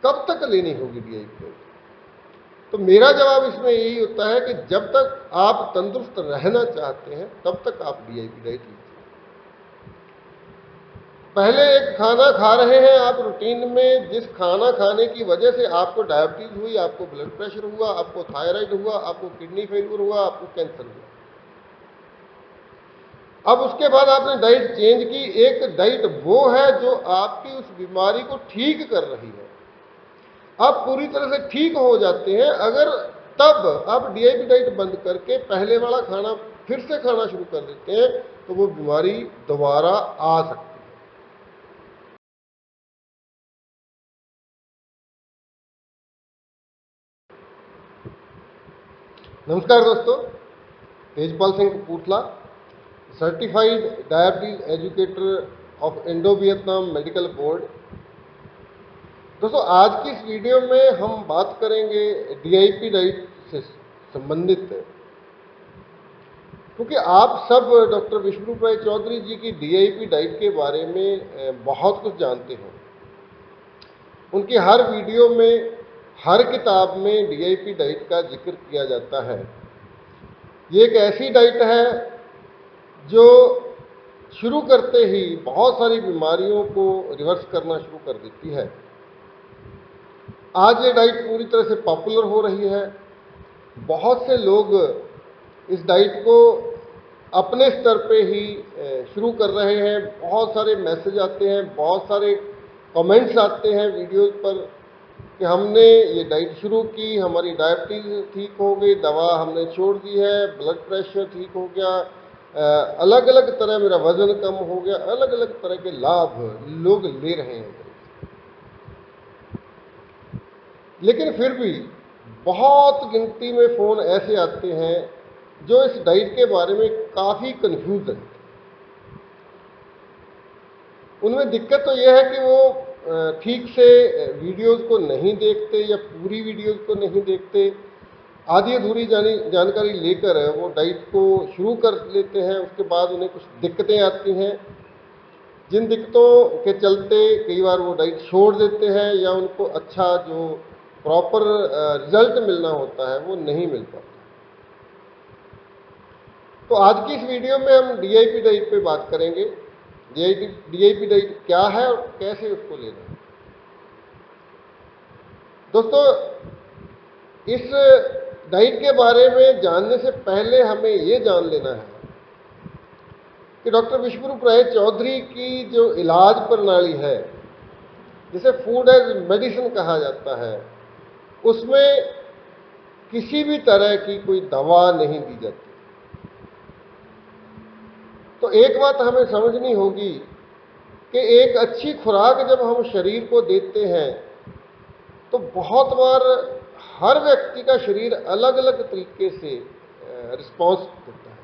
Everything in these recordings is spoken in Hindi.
कब तक लेनी होगी डीआईपी डाइट? तो मेरा जवाब इसमें यही होता है कि जब तक आप तंदुरुस्त रहना चाहते हैं तब तक आप डीआईपी डाइट लीजिए। पहले एक खाना खा रहे हैं आप रूटीन में, जिस खाना खाने की वजह से आपको डायबिटीज हुई, आपको ब्लड प्रेशर हुआ, आपको थायराइड हुआ, आपको किडनी फेलियर हुआ, आपको कैंसर हुआ। अब उसके बाद आपने डाइट चेंज की। एक डाइट वो है जो आपकी उस बीमारी को ठीक कर रही है। आप पूरी तरह से ठीक हो जाते हैं अगर तब आप डीआईपी डाइट बंद करके पहले वाला खाना फिर से खाना शुरू कर देते हैं तो वो बीमारी दोबारा आ सकती है। नमस्कार दोस्तों, Tejpal Singh Kapurthala, certified diabetes educator of Indo Vietnam medical board. दोस्तों, आज की इस वीडियो में हम बात करेंगे डीआईपी डाइट से संबंधित, क्योंकि आप सब डॉक्टर विश्वरूप राय चौधरी जी की डीआईपी डाइट के बारे में बहुत कुछ जानते हैं। उनकी हर वीडियो में, हर किताब में डीआईपी डाइट का जिक्र किया जाता है। ये एक ऐसी डाइट है जो शुरू करते ही बहुत सारी बीमारियों को रिवर्स करना शुरू कर देती है। आज ये डाइट पूरी तरह से पॉपुलर हो रही है। बहुत से लोग इस डाइट को अपने स्तर पे ही शुरू कर रहे हैं। बहुत सारे मैसेज आते हैं, बहुत सारे कमेंट्स आते हैं वीडियोस पर कि हमने ये डाइट शुरू की, हमारी डायबिटीज ठीक हो गई, दवा हमने छोड़ दी है, ब्लड प्रेशर ठीक हो गया, अलग अलग तरह मेरा वजन कम हो गया, अलग अलग तरह के लाभ लोग ले रहे हैं। लेकिन फिर भी बहुत गिनती में फ़ोन ऐसे आते हैं जो इस डाइट के बारे में काफ़ी कंफ्यूज है। उनमें दिक्कत तो यह है कि वो ठीक से वीडियोस को नहीं देखते या पूरी वीडियोस को नहीं देखते। आधी अधूरी जानकारी लेकर वो डाइट को शुरू कर लेते हैं। उसके बाद उन्हें कुछ दिक्कतें आती हैं, जिन दिक्कतों के चलते कई बार वो डाइट छोड़ देते हैं या उनको अच्छा जो प्रॉपर रिजल्ट मिलना होता है वो नहीं मिल पाता। तो आज की इस वीडियो में हम डीआईपी डाइट पे बात करेंगे। डीआईपी डाइट क्या है और कैसे उसको लेना है। दोस्तों, इस डाइट के बारे में जानने से पहले हमें ये जान लेना है कि डॉक्टर विश्वरूप राय चौधरी की जो इलाज प्रणाली है, जिसे फूड एज मेडिसिन कहा जाता है, उसमें किसी भी तरह की कोई दवा नहीं दी जाती। तो एक बात हमें समझनी होगी कि एक अच्छी खुराक जब हम शरीर को देते हैं तो बहुत बार हर व्यक्ति का शरीर अलग अलग तरीके से रिस्पॉन्स देता है।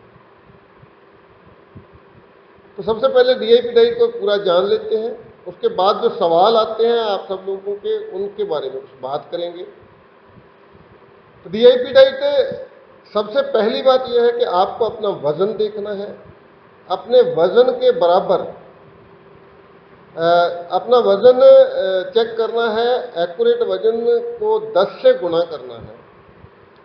तो सबसे पहले डीआईपी डाइट को पूरा जान लेते हैं। उसके बाद जो सवाल आते हैं आप सब लोगों के, उनके बारे में कुछ बात करेंगे। तो डीआईपी डाइट, सबसे पहली बात यह है कि आपको अपना वजन देखना है। अपने वजन के बराबर अपना वजन चेक करना है। एक्यूरेट वजन को 10 से गुना करना है।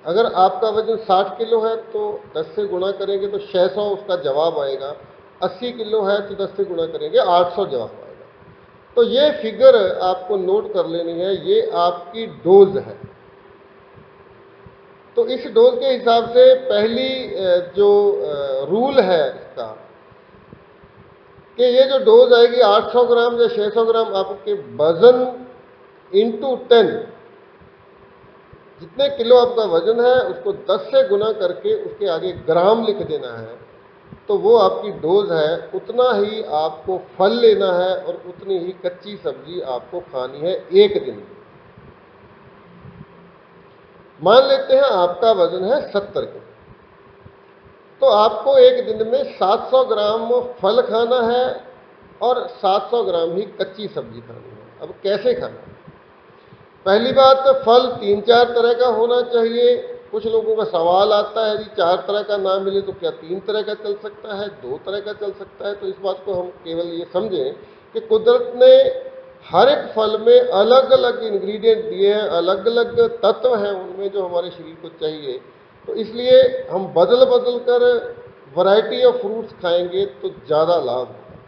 अगर आपका वजन 60 किलो है तो 10 से गुना करेंगे तो 600 उसका जवाब आएगा। 80 किलो है तो 10 से गुना करेंगे 800 जवाब आएगा। तो ये फिगर आपको नोट कर लेनी है, ये आपकी डोज है। तो इस डोज के हिसाब से पहली जो रूल है इसका कि ये जो डोज आएगी 800 ग्राम या 600 ग्राम आपके वजन इंटू 10, जितने किलो आपका वजन है उसको 10 से गुना करके उसके आगे ग्राम लिख देना है, तो वो आपकी डोज है। उतना ही आपको फल लेना है और उतनी ही कच्ची सब्जी आपको खानी है एक दिन में। मान लेते हैं आपका वजन है 70 किलो, तो आपको एक दिन में 700 ग्राम फल खाना है और 700 ग्राम ही कच्ची सब्जी खानी है। अब कैसे खाना है? पहली बात, फल 3-4 तरह का होना चाहिए। कुछ लोगों का सवाल आता है जी 4 तरह का ना मिले तो क्या 3 तरह का चल सकता है, 2 तरह का चल सकता है? तो इस बात को हम केवल ये समझें कि कुदरत ने हर एक फल में अलग अलग इंग्रेडिएंट दिए हैं, अलग अलग तत्व हैं उनमें जो हमारे शरीर को चाहिए। तो इसलिए हम बदल बदल कर वैरायटी ऑफ फ्रूट्स खाएंगे तो ज़्यादा लाभ होगा।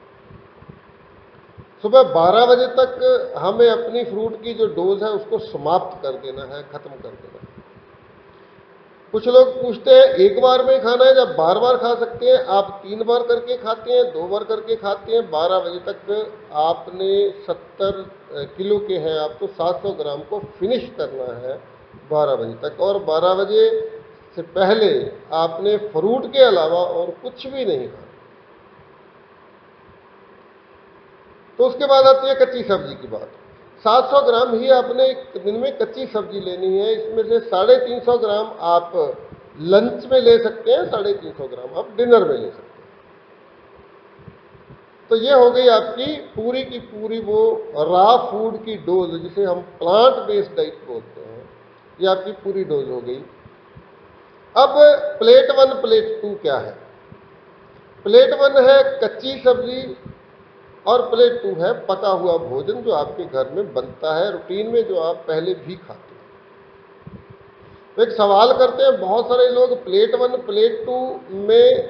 सुबह 12 बजे तक हमें अपनी फ्रूट की जो डोज है उसको समाप्त कर देना है, खत्म कर देना है। कुछ लोग पूछते हैं एक बार में खाना है, जब बार बार खा सकते हैं। आप 3 बार करके खाते हैं, 2 बार करके खाते हैं, 12 बजे तक आपने 70 किलो के हैं आप, तो 700 ग्राम को फिनिश करना है 12 बजे तक। और 12 बजे से पहले आपने फ्रूट के अलावा और कुछ भी नहीं खाना। तो उसके बाद आती है कच्ची सब्जी की बात। 700 ग्राम ही आपने एक दिन में कच्ची सब्जी लेनी है। इसमें से 350 ग्राम आप लंच में ले सकते हैं, 350 ग्राम आप डिनर में ले सकते हैं। तो ये हो गई आपकी पूरी की पूरी वो रॉ फूड की डोज, जिसे हम प्लांट बेस्ड डाइट बोलते हैं। ये आपकी पूरी डोज हो गई। अब प्लेट 1 प्लेट 2 क्या है? प्लेट 1 है कच्ची सब्जी और प्लेट 2 है पका हुआ भोजन जो आपके घर में बनता है रूटीन में, जो आप पहले भी खाते हैं। तो एक सवाल करते हैं बहुत सारे लोग, प्लेट 1 प्लेट 2 में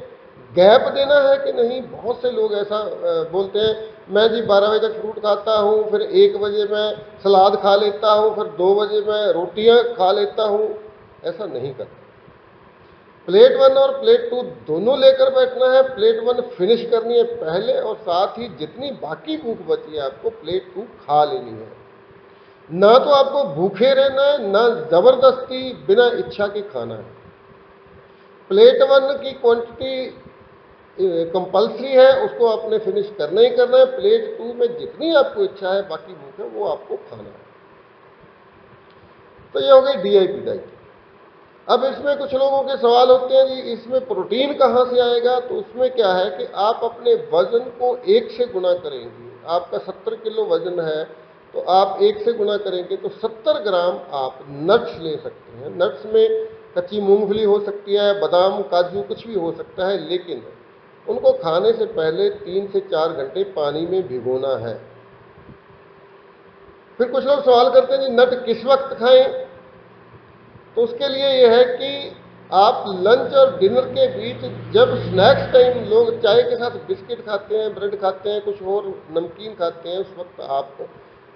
गैप देना है कि नहीं? बहुत से लोग ऐसा बोलते हैं, मैं जी 12 बजे तक फ्रूट खाता हूँ, फिर 1 बजे मैं सलाद खा लेता हूँ, फिर 2 बजे मैं रोटियाँ खा लेता हूँ। ऐसा नहीं करता। प्लेट 1 और प्लेट 2 दोनों लेकर बैठना है। प्लेट 1 फिनिश करनी है पहले, और साथ ही जितनी बाकी भूख बची है आपको प्लेट 2 खा लेनी है। ना तो आपको भूखे रहना है, ना जबरदस्ती बिना इच्छा के खाना है। प्लेट 1 की क्वांटिटी कंपल्सरी है, उसको आपने फिनिश करना ही करना है। प्लेट 2 में जितनी आपको इच्छा है, बाकी भूख है, वो आपको खाना है। तो ये हो गई DIP डाइट। अब इसमें कुछ लोगों के सवाल होते हैं जी इसमें प्रोटीन कहाँ से आएगा? तो उसमें क्या है कि आप अपने वजन को 1 से गुना करेंगे। आपका 70 किलो वजन है, तो आप 1 से गुना करेंगे तो 70 ग्राम आप नट्स ले सकते हैं। नट्स में कच्ची मूंगफली हो सकती है, बादाम, काजू, कुछ भी हो सकता है, लेकिन उनको खाने से पहले 3 से 4 घंटे पानी में भिगोना है। फिर कुछ लोग सवाल करते हैं जी नट किस वक्त खाएं? तो उसके लिए यह है कि आप लंच और डिनर के बीच, जब स्नैक्स टाइम लोग चाय के साथ बिस्किट खाते हैं, ब्रेड खाते हैं, कुछ और नमकीन खाते हैं, उस वक्त आप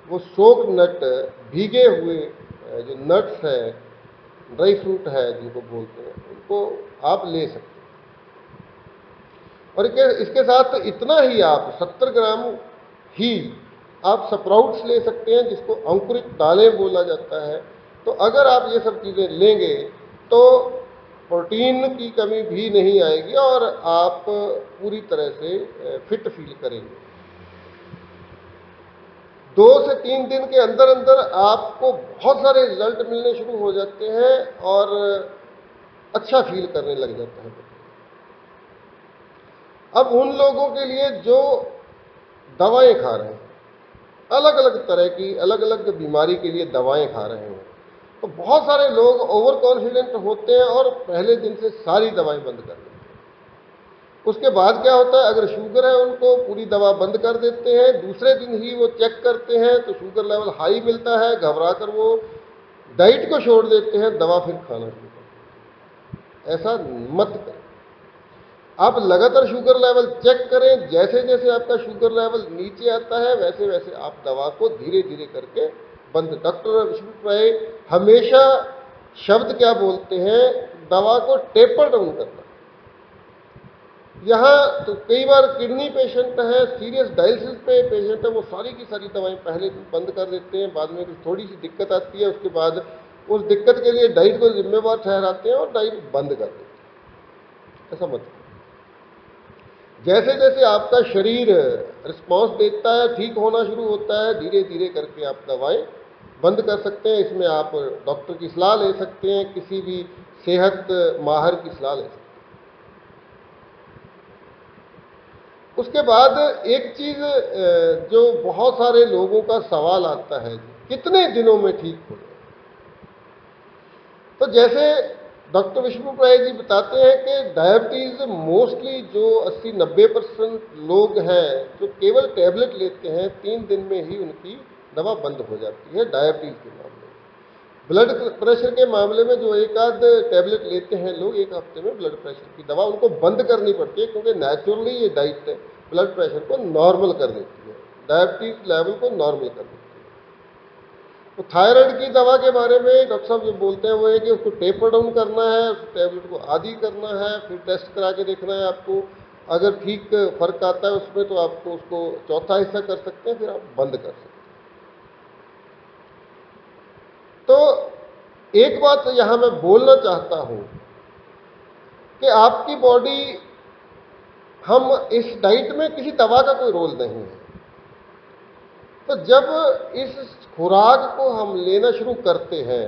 वो सोक्ड नट, भीगे हुए जो नट्स है, ड्राई फ्रूट है जिनको बोलते हैं, उनको आप ले सकते हैं। और इसके साथ इतना ही आप 70 ग्राम ही आप स्प्राउट्स ले सकते हैं, जिसको अंकुरित दालें बोला जाता है। तो अगर आप ये सब चीज़ें लेंगे तो प्रोटीन की कमी भी नहीं आएगी और आप पूरी तरह से फिट फील करेंगे। 2 से 3 दिन के अंदर अंदर आपको बहुत सारे रिजल्ट मिलने शुरू हो जाते हैं और अच्छा फील करने लग जाता है। अब उन लोगों के लिए जो दवाएं खा रहे हैं, अलग अलग तरह की अलग अलग बीमारी के लिए दवाएं खा रहे हैं, तो बहुत सारे लोग ओवर कॉन्फिडेंट होते हैं और पहले दिन से सारी दवाएं बंद कर देते हैं। उसके बाद क्या होता है, अगर शुगर है उनको पूरी दवा बंद कर देते हैं। दूसरे दिन ही वो चेक करते हैं तो शुगर लेवल हाई मिलता है, घबरा कर वो डाइट को छोड़ देते हैं, दवा फिर खाना शुरू करते हैं। ऐसा मत करें। आप लगातार शुगर लेवल चेक करें। जैसे जैसे आपका शुगर लेवल नीचे आता है, वैसे वैसे आप दवा को धीरे धीरे करके बंद। डॉक्टर विष्णु राय हमेशा शब्द क्या बोलते हैं, दवा को टेपर डाउन करना। यहाँ तो कई बार किडनी पेशेंट है, सीरियस डायलिसिस पे पेशेंट है, वो सारी की सारी दवाएं पहले दिन बंद कर देते हैं, बाद में कुछ थोड़ी सी दिक्कत आती है, उसके बाद उस दिक्कत के लिए डाइट को जिम्मेवार ठहराते हैं और डाइट बंद कर देते हैं। ऐसा मत। जैसे जैसे आपका शरीर रिस्पॉन्स देता है, ठीक होना शुरू होता है, धीरे धीरे करके आप दवाएं बंद कर सकते हैं। इसमें आप डॉक्टर की सलाह ले सकते हैं, किसी भी सेहत माहिर की सलाह ले सकते हैं। उसके बाद एक चीज़ जो बहुत सारे लोगों का सवाल आता है, कितने दिनों में ठीक हो जाए? तो जैसे डॉक्टर विष्णु राय जी बताते हैं कि डायबिटीज़ मोस्टली जो 80-90% लोग हैं जो केवल टैबलेट लेते हैं, 3 दिन में ही उनकी दवा बंद हो जाती है डायबिटीज़ के मामले में। ब्लड प्रेशर के मामले में जो एक आध टैबलेट लेते हैं लोग, 1 हफ्ते में ब्लड प्रेशर की दवा उनको बंद करनी पड़ती है, क्योंकि नेचुरली ये डाइट ब्लड प्रेशर को नॉर्मल कर देती है, डायबिटीज़ लेवल को नॉर्मल कर देती है। तो थायराइड की दवा के बारे में डॉक्टर साहब जो बोलते हैं वो है कि उसको टेपर डाउन करना है, उस टैबलेट को आधी करना है, फिर टेस्ट करा के देखना है आपको। अगर ठीक फर्क आता है उसमें तो आपको उसको चौथा हिस्सा कर सकते हैं, फिर आप बंद कर सकते हैं। तो एक बात यहां मैं बोलना चाहता हूं कि आपकी बॉडी, हम इस डाइट में किसी दवा का कोई रोल नहीं है। तो जब इस खुराक को हम लेना शुरू करते हैं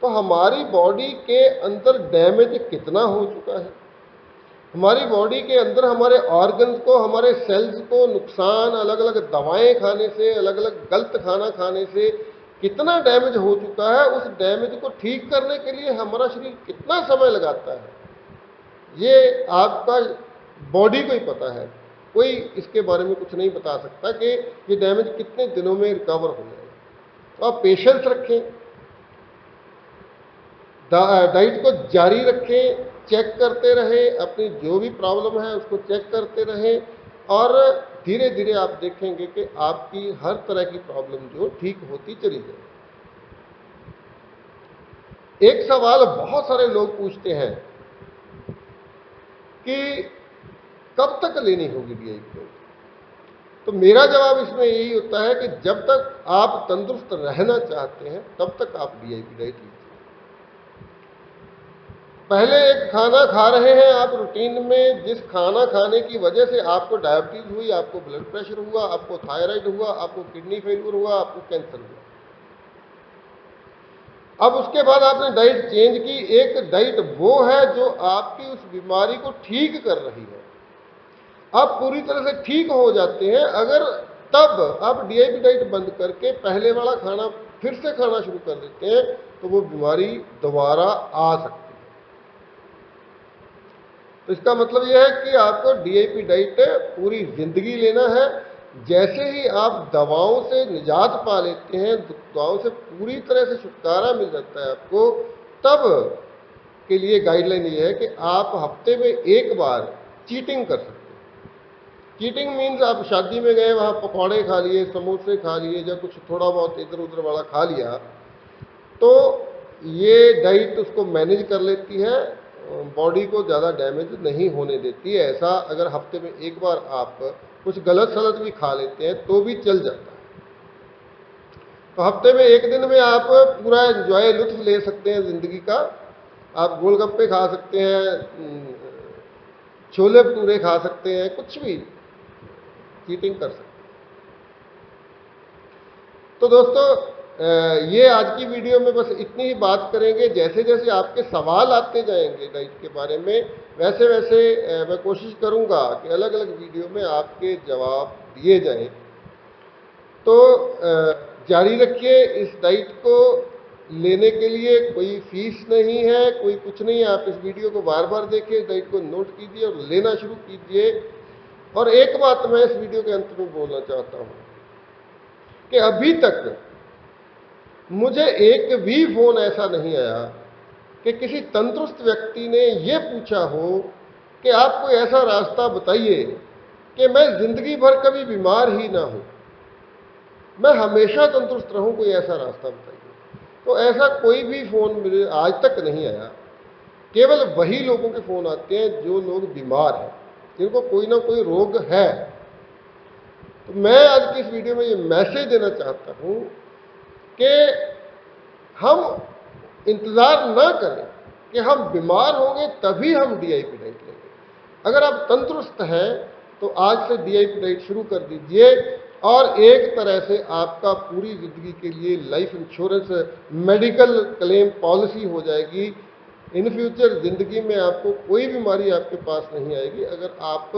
तो हमारी बॉडी के अंदर डैमेज कितना हो चुका है, हमारी बॉडी के अंदर हमारे ऑर्गन्स को, हमारे सेल्स को नुकसान अलग अलग दवाएं खाने से, अलग अलग गलत खाना खाने से कितना डैमेज हो चुका है, उस डैमेज को ठीक करने के लिए हमारा शरीर कितना समय लगाता है, ये आपका बॉडी को ही पता है। कोई इसके बारे में कुछ नहीं बता सकता कि ये डैमेज कितने दिनों में रिकवर हो जाएगा। तो आप पेशेंस रखें, डाइट को जारी रखें, चेक करते रहें, अपनी जो भी प्रॉब्लम है उसको चेक करते रहें, और धीरे धीरे आप देखेंगे कि आपकी हर तरह की प्रॉब्लम जो ठीक होती चली जाएगी। एक सवाल बहुत सारे लोग पूछते हैं कि कब तक लेनी होगी DIP डाइट। तो मेरा जवाब इसमें यही होता है कि जब तक आप तंदुरुस्त रहना चाहते हैं तब तक आप DIP डाइट लीजिए। पहले एक खाना खा रहे हैं आप रूटीन में, जिस खाना खाने की वजह से आपको डायबिटीज हुई, आपको ब्लड प्रेशर हुआ, आपको थायराइड हुआ, आपको किडनी फेलियर हुआ, आपको कैंसर हुआ। अब उसके बाद आपने डाइट चेंज की। एक डाइट वो है जो आपकी उस बीमारी को ठीक कर रही है, आप पूरी तरह से ठीक हो जाते हैं। अगर तब आप DIP डाइट बंद करके पहले वाला खाना फिर से खाना शुरू कर देते हैं तो वो बीमारी दोबारा आ सकती है। तो इसका मतलब यह है कि आपको DIP डाइट पूरी जिंदगी लेना है। जैसे ही आप दवाओं से निजात पा लेते हैं, दवाओं से पूरी तरह से छुटकारा मिल जाता है आपको, तब के लिए गाइडलाइन ये है कि आप हफ्ते में एक बार चीटिंग कर सकते हैं। चीटिंग मीन्स आप शादी में गए, वहाँ पकौड़े खा लिए, समोसे खा लिए, या कुछ थोड़ा बहुत इधर उधर वाला खा लिया, तो ये डाइट उसको मैनेज कर लेती है, बॉडी को ज़्यादा डैमेज नहीं होने देती है। ऐसा अगर हफ्ते में एक बार आप कुछ गलत सलत भी खा लेते हैं तो भी चल जाता है। तो हफ्ते में एक दिन में आप पूरा एंजॉय, लुत्फ ले सकते हैं ज़िंदगी का। आप गोलगप्पे खा सकते हैं, छोले भटूरे खा सकते हैं, कुछ भी चीटिंग कर सकते हैं। तो दोस्तों, ये आज की वीडियो में बस इतनी ही बात करेंगे। जैसे जैसे आपके सवाल आते जाएंगे डाइट के बारे में, वैसे वैसे मैं कोशिश करूंगा कि अलग अलग वीडियो में आपके जवाब दिए जाएं। तो जारी रखिए। इस डाइट को लेने के लिए कोई फीस नहीं है, कोई कुछ नहीं है। आप इस वीडियो को बार बार देखिए, डाइट को नोट कीजिए और लेना शुरू कीजिए। और एक बात मैं इस वीडियो के अंत में बोलना चाहता हूं कि अभी तक मुझे एक भी फोन ऐसा नहीं आया कि किसी तंदुरुस्त व्यक्ति ने यह पूछा हो कि आप कोई ऐसा रास्ता बताइए कि मैं जिंदगी भर कभी बीमार ही ना हूं, मैं हमेशा तंदुरुस्त रहूं, कोई ऐसा रास्ता बताइए। तो ऐसा कोई भी फोन मुझे आज तक नहीं आया। केवल वही लोगों के फोन आते हैं जो लोग बीमार हैं, जिनको कोई ना कोई रोग है। तो मैं आज की इस वीडियो में ये मैसेज देना चाहता हूं कि हम इंतज़ार ना करें कि हम बीमार होंगे तभी हम DIP डाइट लेंगे। अगर आप तंदुरुस्त हैं तो आज से DIP डाइट शुरू कर दीजिए, और एक तरह से आपका पूरी ज़िंदगी के लिए life insurance, medical claim policy हो जाएगी। इन फ्यूचर ज़िंदगी में आपको कोई बीमारी आपके पास नहीं आएगी अगर आप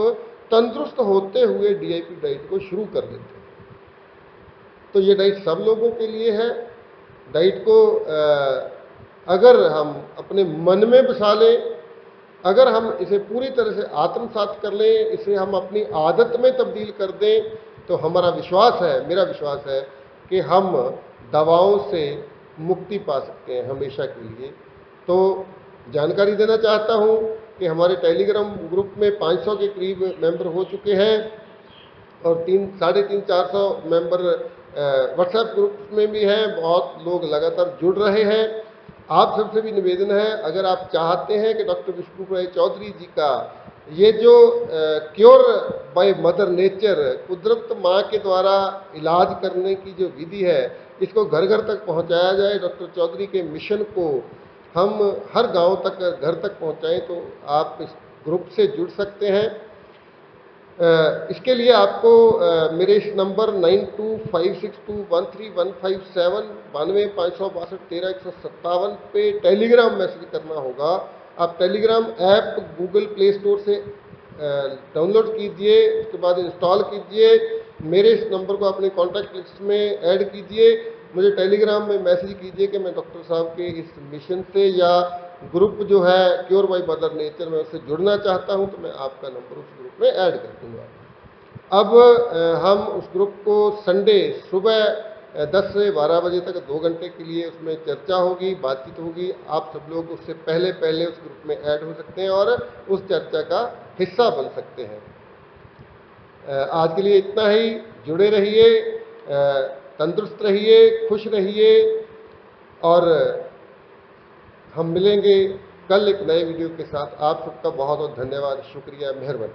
तंदुरुस्त होते हुए DIP डाइट को शुरू कर देते हैं। तो ये डाइट सब लोगों के लिए है। डाइट को अगर हम अपने मन में बसा लें, अगर हम इसे पूरी तरह से आत्मसात कर लें, इसे हम अपनी आदत में तब्दील कर दें, तो हमारा विश्वास है, मेरा विश्वास है कि हम दवाओं से मुक्ति पा सकते हैं हमेशा के लिए। तो जानकारी देना चाहता हूं कि हमारे टेलीग्राम ग्रुप में 500 के करीब मेंबर हो चुके हैं और 350-400 मेंबर व्हाट्सएप ग्रुप में भी हैं। बहुत लोग लगातार जुड़ रहे हैं। आप सबसे भी निवेदन है, अगर आप चाहते हैं कि डॉक्टर विष्णु राय चौधरी जी का ये जो क्योर बाय मदर नेचर, कुदरत माँ के द्वारा इलाज करने की जो विधि है, इसको घर घर तक पहुंचाया जाए, डॉक्टर चौधरी के मिशन को हम हर गांव तक, घर तक पहुंचाएं, तो आप इस ग्रुप से जुड़ सकते हैं। इसके लिए आपको मेरे इस नंबर 9256213157 92 562 13 157 पे टेलीग्राम मैसेज करना होगा। आप Telegram app Google play store से डाउनलोड कीजिए, उसके बाद इंस्टॉल कीजिए, मेरे इस नंबर को अपने कॉन्टैक्ट लिस्ट में ऐड कीजिए, मुझे टेलीग्राम में मैसेज कीजिए कि मैं डॉक्टर साहब के इस मिशन से या ग्रुप जो है क्योर बाय मदर नेचर में उससे जुड़ना चाहता हूं, तो मैं आपका नंबर उस ग्रुप में ऐड कर दूंगा। अब हम उस ग्रुप को संडे सुबह 10 से 12 बजे तक 2 घंटे के लिए उसमें चर्चा होगी, बातचीत होगी। आप सब लोग उससे पहले पहले उस ग्रुप में ऐड हो सकते हैं और उस चर्चा का हिस्सा बन सकते हैं। आज के लिए इतना ही। जुड़े रहिए, तंदुरुस्त रहिए, खुश रहिए और हम मिलेंगे कल एक नए वीडियो के साथ। आप सबका बहुत बहुत धन्यवाद, शुक्रिया, मेहरबानी।